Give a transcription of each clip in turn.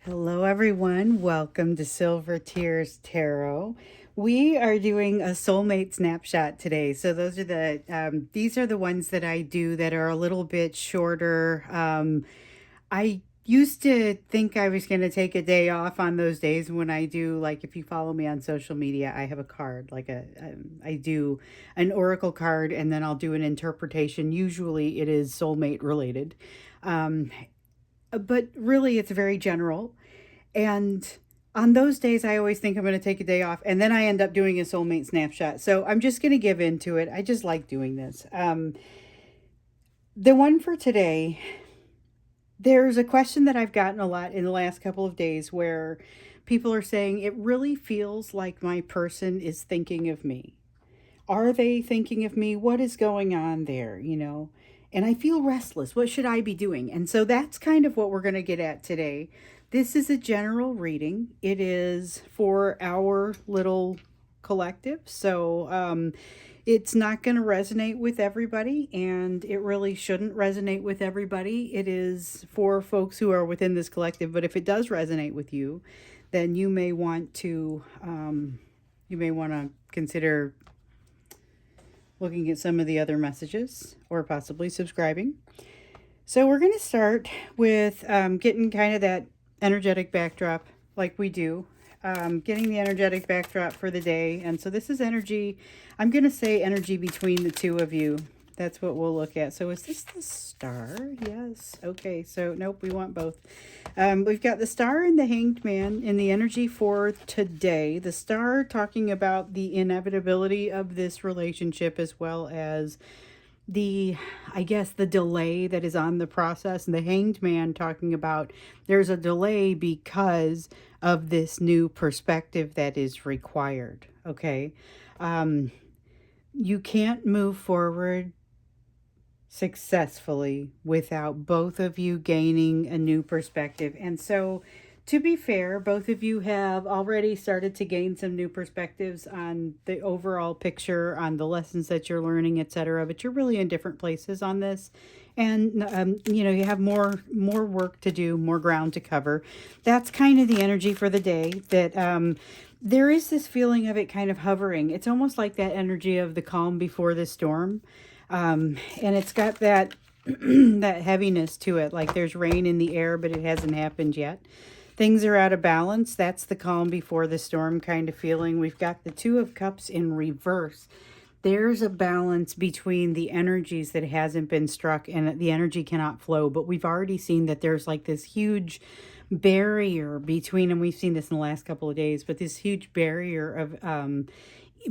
Hello, everyone. Welcome to Silver Tears Tarot. We are doing a soulmate snapshot today. So those are these are the ones that I do that are a little bit shorter. I used to think I was going to take a day off on those days when I do, like, if you follow me on social media, I have a card, I do an oracle card, and then I'll do an interpretation. Usually it is soulmate related. Um, but really it's very general. And on those days, I always think I'm going to take a day off, and then I end up doing a soulmate snapshot. So I'm just going to give into it. I just like doing this. The one for today, there's a question that I've gotten a lot in the last couple of days where people are saying, it really feels like my person is thinking of me. Are they thinking of me? What is going on there? And I feel restless. What should I be doing? And so that's kind of what we're going to get at today. This is a general reading. It is for our little collective. So it's not going to resonate with everybody, and it really shouldn't resonate with everybody. It is for folks who are within this collective. But if it does resonate with you, then you may want to consider looking at some of the other messages or possibly subscribing. So we're going to start with getting kind of that energetic backdrop like we do. Getting the energetic backdrop for the day. And so this is energy. I'm going to say energy between the two of you. That's what we'll look at. So is this the star? Yes. Okay. So nope, we want both. We've got the star and the hanged man in the energy for today. The star talking about the inevitability of this relationship, as well as the delay that is on the process, and the hanged man talking about there's a delay because of this new perspective that is required. Okay. You can't move forward successfully without both of you gaining a new perspective. And so, to be fair, both of you have already started to gain some new perspectives on the overall picture, on the lessons that you're learning, etc. But you're really in different places on this. And you have more work to do, more ground to cover. That's kind of the energy for the day. That there is this feeling of it kind of hovering. It's almost like that energy of the calm before the storm. And it's got that that heaviness to it, like there's rain in the air, but it hasn't happened yet. Things are out of balance. That's the calm before the storm kind of feeling. We've got the Two of Cups in reverse. There's a balance between the energies that hasn't been struck, and the energy cannot flow. But we've already seen that there's like this huge barrier between, and we've seen this in the last couple of days, but this huge barrier of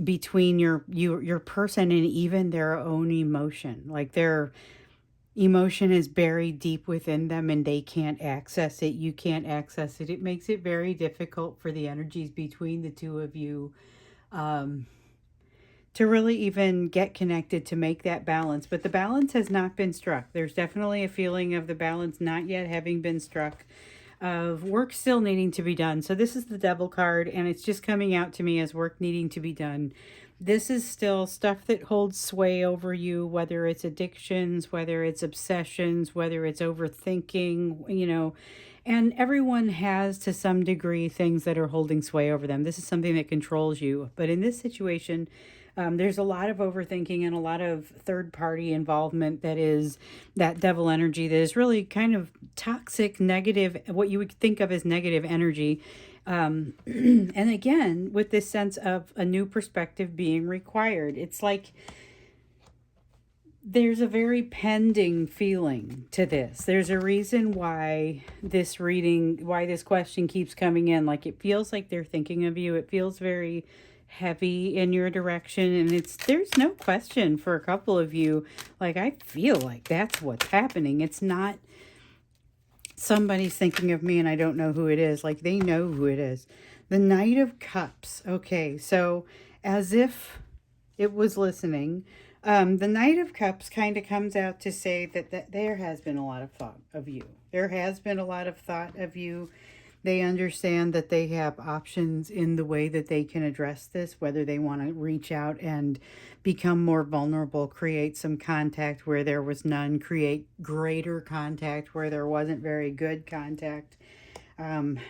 between your person and even their own emotion. Like their emotion is buried deep within them and they can't access it. You can't access it. It makes it very difficult for the energies between the two of you to really even get connected, to make that balance. But the balance has not been struck. There's definitely a feeling of the balance not yet having been struck, of work still needing to be done. So this is the Devil card, and it's just coming out to me as work needing to be done. This is still stuff that holds sway over you, whether it's addictions, whether it's obsessions, whether it's overthinking, and everyone has to some degree things that are holding sway over them. This is something that controls you. But in this situation, there's a lot of overthinking and a lot of third party involvement that is that devil energy that is really kind of toxic, negative, what you would think of as negative energy. And again, with this sense of a new perspective being required, it's like there's a very pending feeling to this. There's a reason why this question keeps coming in. Like, it feels like they're thinking of you. It feels very heavy in your direction, and there's no question for a couple of you, like, I feel like that's what's happening. It's not somebody's thinking of me and I don't know who it is. Like, they know who it is. The Knight of Cups. Okay, so as if it was listening, the Knight of Cups kind of comes out to say that there has been a lot of thought of you. There has been a lot of thought of you. They understand that they have options in the way that they can address this, whether they want to reach out and become more vulnerable, create some contact where there was none, create greater contact where there wasn't very good contact.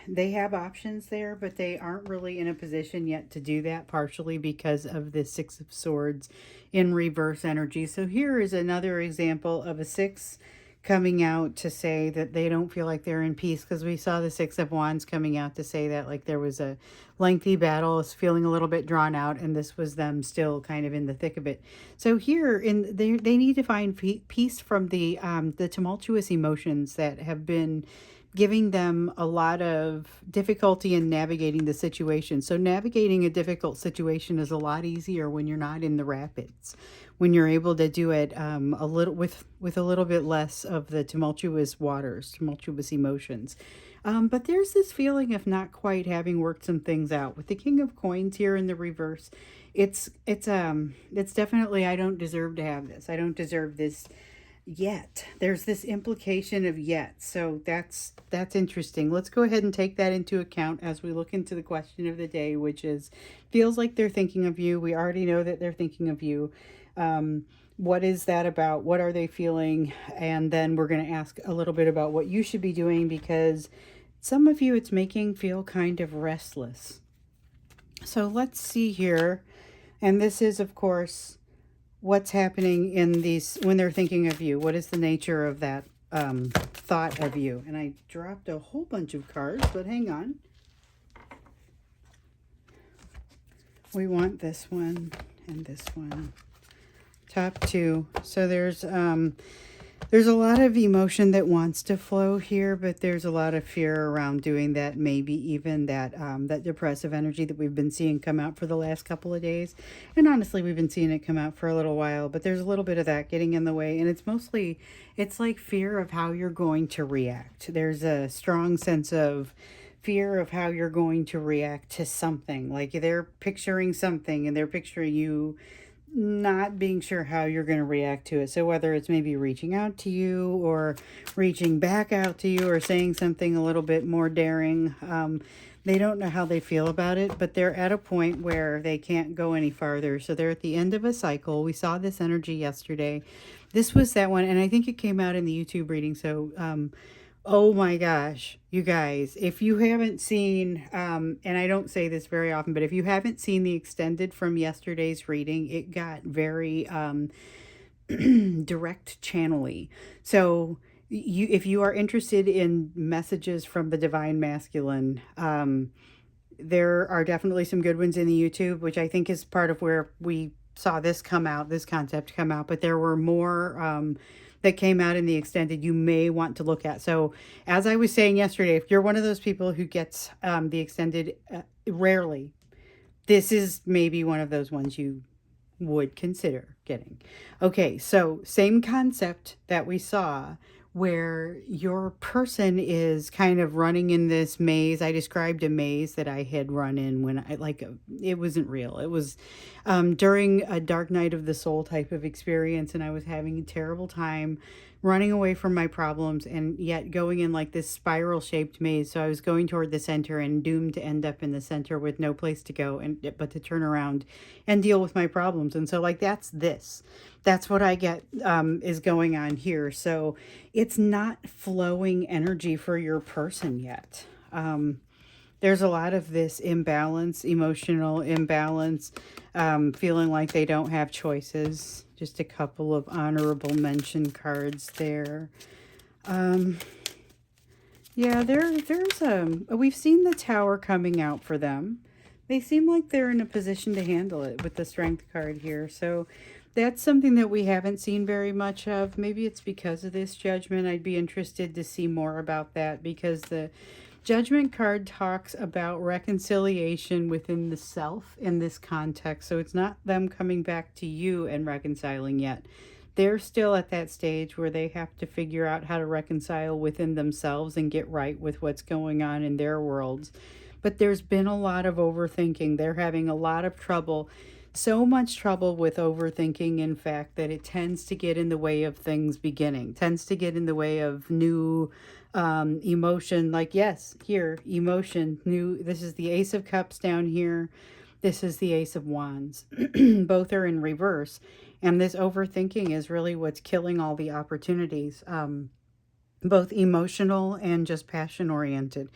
They have options there, but they aren't really in a position yet to do that, partially because of the Six of Swords in reverse energy. So here is another example of a six coming out to say that they don't feel like they're in peace, because we saw the Six of Wands coming out to say that like there was a lengthy battle, is feeling a little bit drawn out, and this was them still kind of in the thick of it. So here in they need to find peace from the tumultuous emotions that have been giving them a lot of difficulty in navigating the situation. So navigating a difficult situation is a lot easier when you're not in the rapids, when you're able to do it a little with a little bit less of the tumultuous waters, tumultuous emotions. But there's this feeling of not quite having worked some things out with the King of Coins here in the reverse. It's definitely, I don't deserve to have this. I don't deserve this yet. There's this implication of yet. So that's interesting. Let's go ahead and take that into account as we look into the question of the day, which is, feels like they're thinking of you. We already know that they're thinking of you. What is that about? What are they feeling? And then we're going to ask a little bit about what you should be doing, because some of you it's making feel kind of restless. So let's see here. And this is, of course, what's happening in these when they're thinking of you. What is the nature of that thought of you? And I dropped a whole bunch of cards, but hang on. We want this one and this one. Top two. So there's a lot of emotion that wants to flow here, but there's a lot of fear around doing that. Maybe even that that depressive energy that we've been seeing come out for the last couple of days. And honestly, we've been seeing it come out for a little while, but there's a little bit of that getting in the way. And it's like fear of how you're going to react. There's a strong sense of fear of how you're going to react to something. Like they're picturing something and they're picturing you not being sure how you're going to react to it. So whether it's maybe reaching out to you or reaching back out to you or saying something a little bit more daring, they don't know how they feel about it, but they're at a point where they can't go any farther. So they're at the end of a cycle. We saw this energy yesterday. This was that one, and I think it came out in the YouTube reading. So oh my gosh, you guys, if you haven't seen, and I don't say this very often, but if you haven't seen the extended from yesterday's reading, it got very direct channel-y. So if you are interested in messages from the Divine Masculine, there are definitely some good ones in the YouTube, which I think is part of where we saw this come out, this concept come out, but there were more that came out in the extended you may want to look at. So as I was saying yesterday, if you're one of those people who gets the extended rarely, this is maybe one of those ones you would consider getting. Okay, so same concept that we saw, where your person is kind of running in this maze. I described a maze that I had run in when it wasn't real. It was during a dark night of the soul type of experience, and I was having a terrible time running away from my problems and yet going in like this spiral shaped maze. So I was going toward the center and doomed to end up in the center with no place to go but to turn around and deal with my problems. And so like that's what I get is going on here. So it's not flowing energy for your person yet. There's a lot of this imbalance, emotional imbalance, feeling like they don't have choices. Just a couple of honorable mention cards there. Yeah, we've seen the Tower coming out for them. They seem like they're in a position to handle it with the Strength card here. So that's something that we haven't seen very much of. Maybe it's because of this Judgment. I'd be interested to see more about that, because the Judgment card talks about reconciliation within the self in this context. So it's not them coming back to you and reconciling yet. They're still at that stage where they have to figure out how to reconcile within themselves and get right with what's going on in their worlds. But there's been a lot of overthinking. They're having a lot of trouble. So much trouble with overthinking, in fact, that it tends to get in the way of things beginning, tends to get in the way of new emotion. Like, yes, here, emotion, new. This is the Ace of Cups down here. This is the Ace of Wands. Both are in reverse. And this overthinking is really what's killing all the opportunities, both emotional and just passion oriented.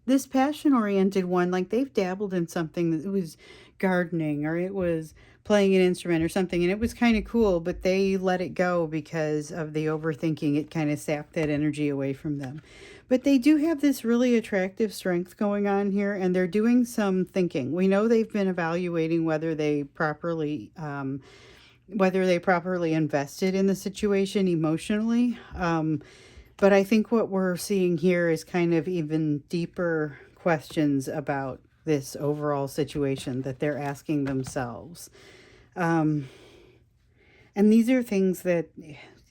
This passion-oriented one, like they've dabbled in something that it was gardening or it was playing an instrument or something, and it was kind of cool, but they let it go because of the overthinking. It kind of sapped that energy away from them. But they do have this really attractive strength going on here, and they're doing some thinking. We know they've been evaluating whether they properly invested in the situation emotionally. But I think what we're seeing here is kind of even deeper questions about this overall situation that they're asking themselves. Um, and these are things that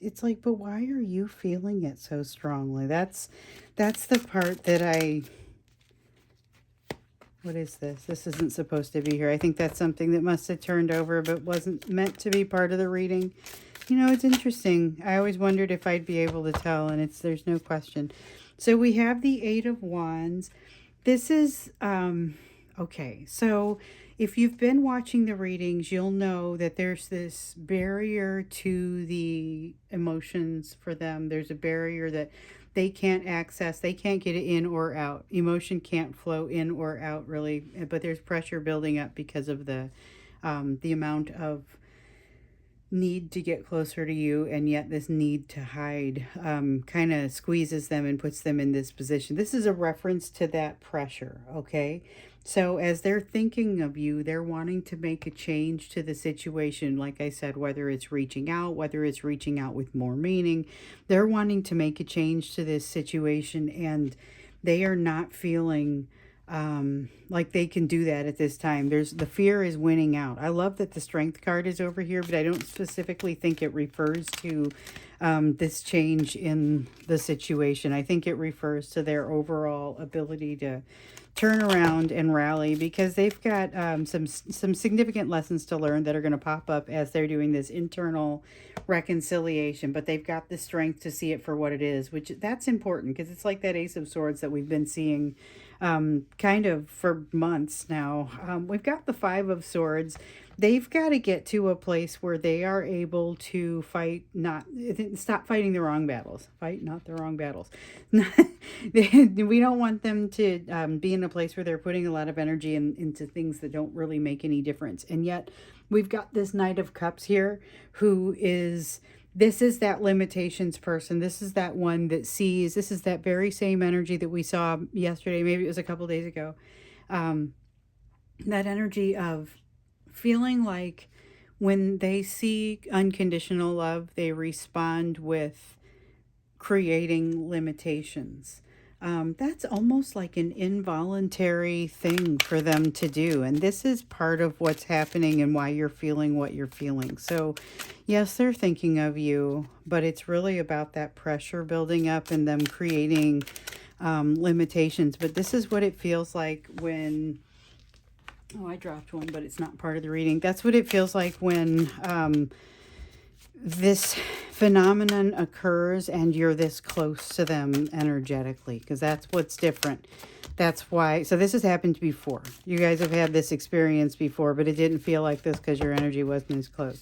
it's like, but why are you feeling it so strongly? That's the part that what is this? This isn't supposed to be here. I think that's something that must have turned over but wasn't meant to be part of the reading. You know, it's interesting. I always wondered if I'd be able to tell, and there's no question. So we have the Eight of Wands. This is, okay, so if you've been watching the readings, you'll know that there's this barrier to the emotions for them. There's a barrier that they can't access. They can't get it in or out. Emotion can't flow in or out, really, but there's pressure building up because of the amount of need to get closer to you, and yet this need to hide kind of squeezes them and puts them in this position. This is a reference to that pressure, okay? So as they're thinking of you, they're wanting to make a change to the situation. Like I said, whether it's reaching out, whether it's reaching out with more meaning, they're wanting to make a change to this situation, and they are not feeling like they can do that at this time. The fear is winning out. I love that the strength card is over here, but I don't specifically think it refers to this change in the situation. I think it refers to their overall ability to turn around and rally, because they've got some significant lessons to learn that are going to pop up as they're doing this internal reconciliation, but they've got the strength to see it for what it is, which that's important, because it's like that Ace of Swords that we've been seeing kind of for months now. We've got the Five of Swords. They've got to get to a place where they are able to stop fighting the wrong battles. Fight not the wrong battles. We don't want them to be in a place where they're putting a lot of energy into things that don't really make any difference. And yet we've got this Knight of Cups here, this is that limitations person. This is that one that sees. This is that very same energy that we saw yesterday. Maybe it was a couple days ago. That energy of feeling like when they see unconditional love, they respond with creating limitations. That's almost like an involuntary thing for them to do. And this is part of what's happening and why you're feeling what you're feeling. So yes, they're thinking of you, but it's really about that pressure building up and them creating limitations. But this is what it feels like when, oh, I dropped one, but it's not part of the reading. That's what it feels like when this phenomenon occurs and you're this close to them energetically, because that's what's different. That's why. So this has happened before. You guys have had this experience before, but it didn't feel like this because your energy wasn't as close.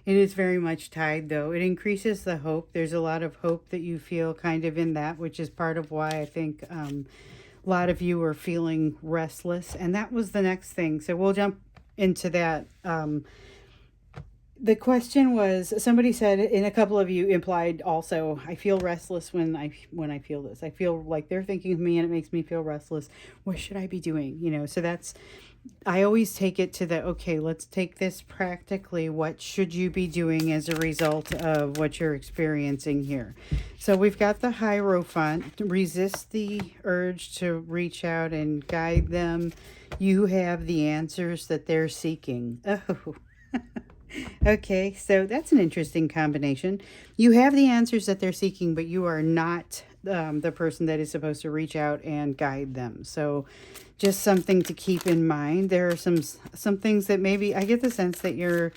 It is very much tied, though. It increases the hope. There's a lot of hope that you feel kind of in that, which is part of why I think a lot of you are feeling restless. And that was the next thing. So we'll jump into that. The question was, somebody said, and a couple of you implied also, I feel restless when I feel this. I feel like they're thinking of me and it makes me feel restless. What should I be doing? You know, so that's, I always take it to the, okay, let's take this practically. What should you be doing as a result of what you're experiencing here? So we've got the Hierophant. Resist the urge to reach out and guide them. You have the answers that they're seeking. Oh, okay, so that's an interesting combination. You have the answers that they're seeking, but you are not the person that is supposed to reach out and guide them. So just something to keep in mind. There are some things that maybe, I get the sense that you're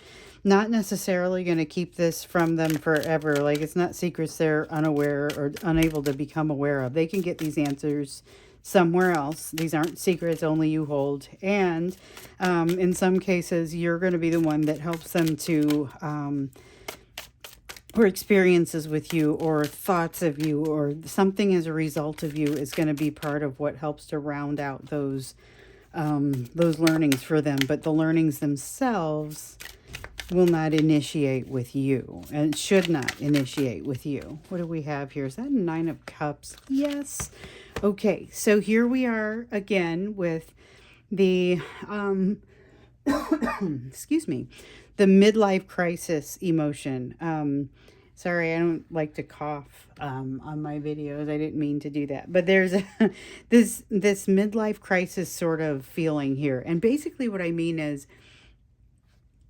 not necessarily going to keep this from them forever. Like, it's not secrets they're unaware or unable to become aware of. They can get these answers somewhere else. These aren't secrets only you hold. And in some cases, you're going to be the one that helps them to or experiences with you or thoughts of you or something as a result of you is going to be part of what helps to round out those learnings for them. But the learnings themselves will not initiate with you and should not initiate with you. What do we have here? Is that a 9 of Cups? Yes. Okay, so here we are again with the excuse me, the midlife crisis emotion. Sorry, I don't like to cough on my videos. I didn't mean to do that. But there's this midlife crisis sort of feeling here. And basically what I mean is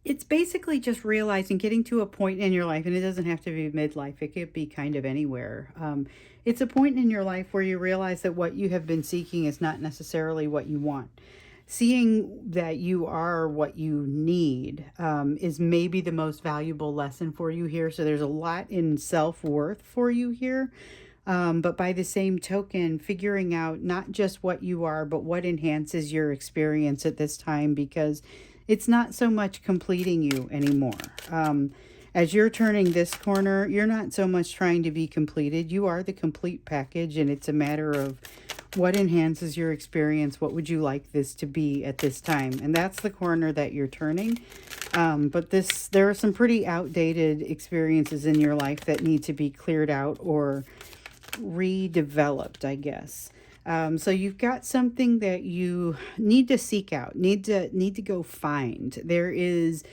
it's basically just realizing, getting to a point in your life, and it doesn't have to be midlife. It could be kind of anywhere. It's a point in your life where you realize that what you have been seeking is not necessarily what you want. Seeing that you are what you need is maybe the most valuable lesson for you here. So there's a lot in self-worth for you here. But by the same token, figuring out not just what you are, but what enhances your experience at this time, because it's not so much completing you anymore. As you're turning this corner, you're not so much trying to be completed. You are the complete package, and it's a matter of what enhances your experience. What would you like this to be at this time? And that's the corner that you're turning. But there are some pretty outdated experiences in your life that need to be cleared out or redeveloped, I guess. So you've got something that you need to seek out, need to go find. There is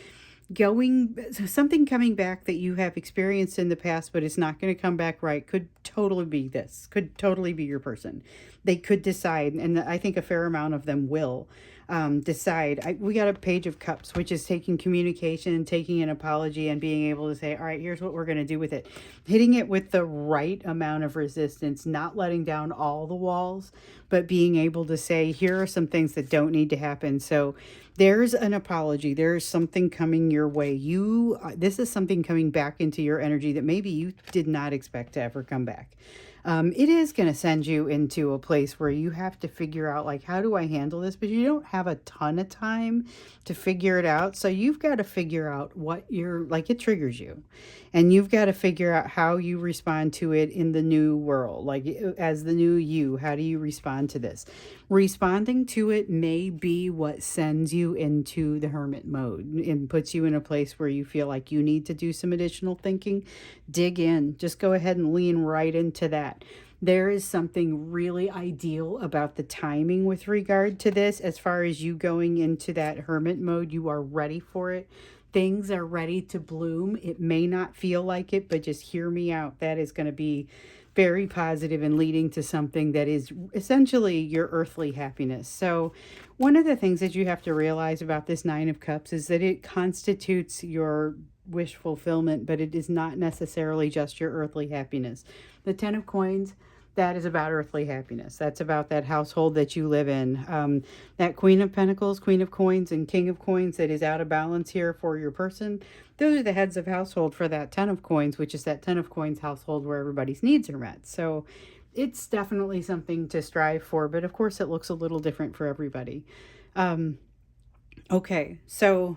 something coming back that you have experienced in the past, but it's not going to come back right. Could totally be this, could totally be your person. They could decide, and I think a fair amount of them will decide. We got a Page of Cups, which is taking communication, taking an apology, and being able to say, all right, here's what we're going to do with it. Hitting it with the right amount of resistance, not letting down all the walls, but being able to say, here are some things that don't need to happen. So there's an apology. There's something coming your way. This is something coming back into your energy that maybe you did not expect to ever come back. It is going to send you into a place where you have to figure out, like, how do I handle this? But you don't have a ton of time to figure it out. So you've got to figure out what it triggers you. And you've got to figure out how you respond to it in the new world. Like, as the new you, how do you respond to this? Responding to it may be what sends you into the hermit mode and puts you in a place where you feel like you need to do some additional thinking. Dig in. Just go ahead and lean right into that. There is something really ideal about the timing with regard to this. As far as you going into that hermit mode, you are ready for it. Things are ready to bloom. It may not feel like it, but just hear me out. That is going to be very positive and leading to something that is essentially your earthly happiness. So one of the things that you have to realize about this 9 of Cups is that it constitutes your wish fulfillment, but it is not necessarily just your earthly happiness. The 10 of Coins, that is about earthly happiness. That's about that household that you live in. That Queen of Pentacles, Queen of Coins, and King of Coins that is out of balance here for your person. Those are the heads of household for that 10 of Coins, which is that 10 of Coins household where everybody's needs are met. So it's definitely something to strive for, but of course it looks a little different for everybody. Okay, so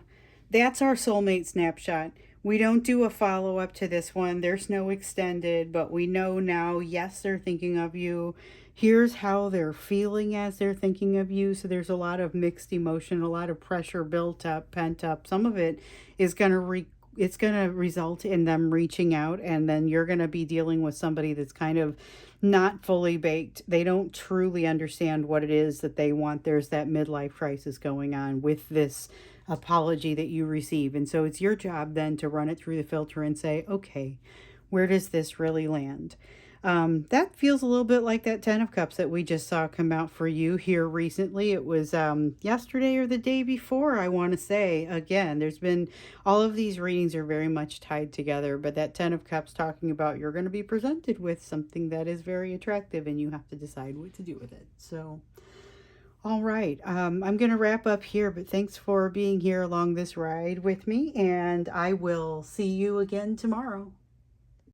that's our soulmate snapshot. We don't do a follow-up to this one. There's no extended, but we know now, yes, they're thinking of you. Here's how they're feeling as they're thinking of you. So there's a lot of mixed emotion, a lot of pressure built up, pent up. Some of it is going to it's going to result in them reaching out, and then you're going to be dealing with somebody that's kind of not fully baked. They don't truly understand what it is that they want. There's that midlife crisis going on with this apology that you receive. And so it's your job then to run it through the filter and say, okay, where does this really land? That feels a little bit like that 10 of Cups that we just saw come out for you here recently. It was yesterday or the day before, I want to say. Again, there's been, all of these readings are very much tied together, but that 10 of Cups talking about you're going to be presented with something that is very attractive and you have to decide what to do with it. So, all right, I'm going to wrap up here, but thanks for being here along this ride with me, and I will see you again tomorrow.